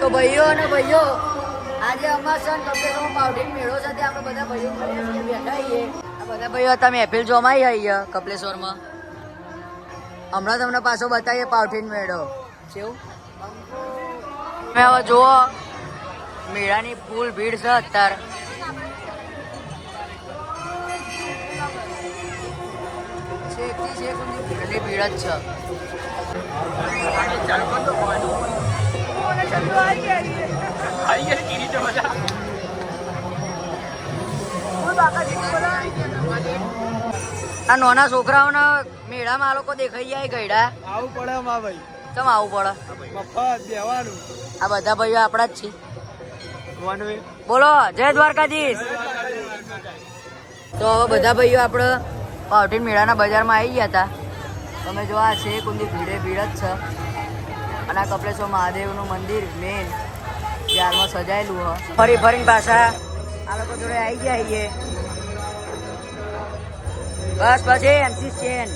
તો ભાઈઓ અને ભાઈઓ આજે અમાસન કપલેશમાં પાવઠીન મેળો સાથે આપણે બધા ભાઈઓ મળ્યા છીએ, બેઠા છીએ. આ બધા ભાઈઓ હતા મહેફિલ જોમાઈ અહીંયા કપલેશ્વરમાં. હમણાં તમને પાછો બતાવીએ પાવઠીન મેળો કેવું. તમે હવે જુઓ મેળાની ફૂલ ભીડ છે અત્યારે. છેકથી છેક સુધી ભીડની ભીડ જ છે. આ નાના છોકરાઓના મેળામાં આ લોકો દેખાઈ જાય ગયડા. આવું પડે માં ભાઈ. કેમ આવું પડે? મફત બેવાનું. આ બધા ભાઈઓ આપણા જ છે. One way. બોલો જય દ્વારકાધીશ. તો હવે બધા ભાઈઓ આપણે પાવઠીન મેળાના બજારમાં આવી ગયા હતા. તમે જો આ છે કુંડી ભીડે ભીડ જ છે. અને આ કપલેશ્વર મહાદેવનું મંદિર મેન જે હાલમાં સજાયેલું હોય. ફરી ફરીને પાછા આ લોકો જોડે આવી ગયા છીએ. બસ પછી એમસી સ્ટેન્ડ.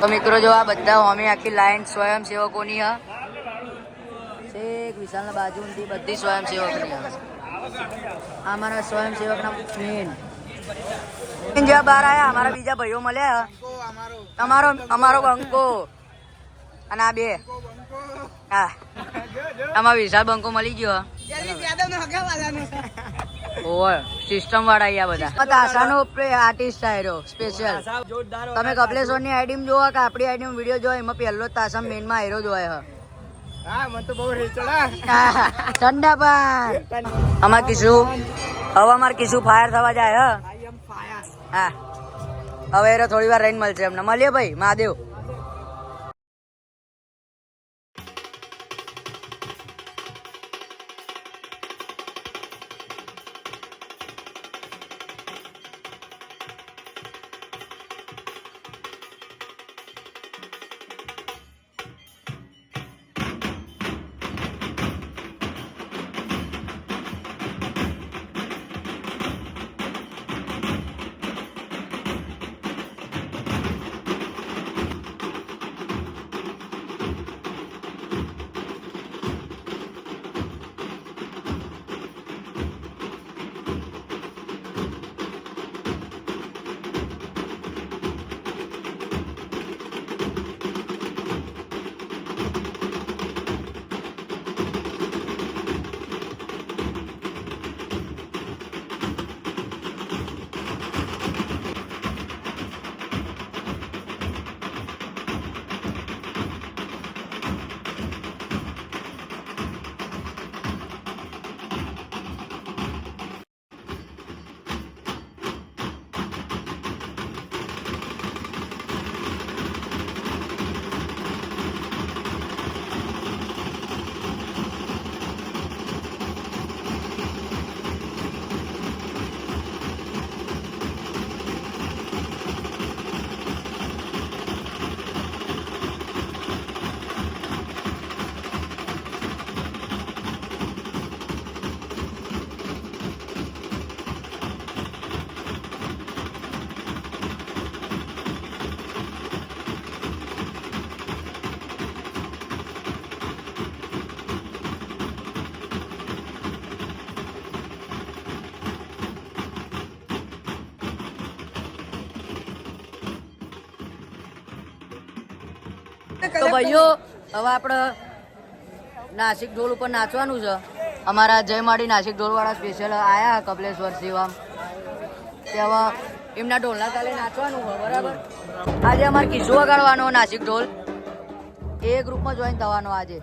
તો મિત્રો જો આ બધા હોમી આખી લાઈન સ્વયંસેવકોની હ છેક વિશાલના બાજુથી બધી સ્વયંસેવકની હ. આ મારા સ્વયંસેવકના મેન જ્યાં બહાર આવ્યા અમારા બીજા ભાઈઓ મળ્યા. અમારો બંકો અને આ બે હા આમાં વિશાલ બંકો મળી ગયો. સિસ્ટમ વાળા અહીંયા બધા તાશાનો આર્ટિસ્ટ આવ્યો સ્પેશિયલ. તમે કપલેશ્વર ની આઈડી જુઓ કે આપણી આઈડી વિડીયો જોયો એમાં પહેલો તાશા મેન માં હીરો જોયો. ઠંડા પાન અમાર કીશું હવે અમાર કીશું ફાયર થવા જાય. હા હવે એ થોડી વાર રહીને મળશે. એમને મળીએ ભાઈ મહાદેવ. તો ભાઈઓ હવે આપણે નાસિક ઢોલ ઉપર નાચવાનું છે. અમારા જય માડી નાસિક ઢોલ વાળા સ્પેશિયલ આયા કપલેશ્વર શિવમ. હવે એમના ઢોલના તાલે નાચવાનું હોય બરાબર. આજે અમારે કિસ્સો વગાડવાનો નાસિક ઢોલ એ ગ્રુપમાં જોઈન થવાનો આજે.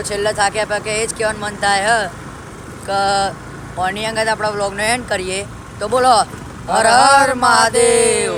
છેલ્લે થાક્યા પાકે એ જ કહેવાનું મન થાય કે ઓની અંગત આપણા વ્લોગનો એન્ડ કરીએ તો બોલો હર હર મહાદેવ.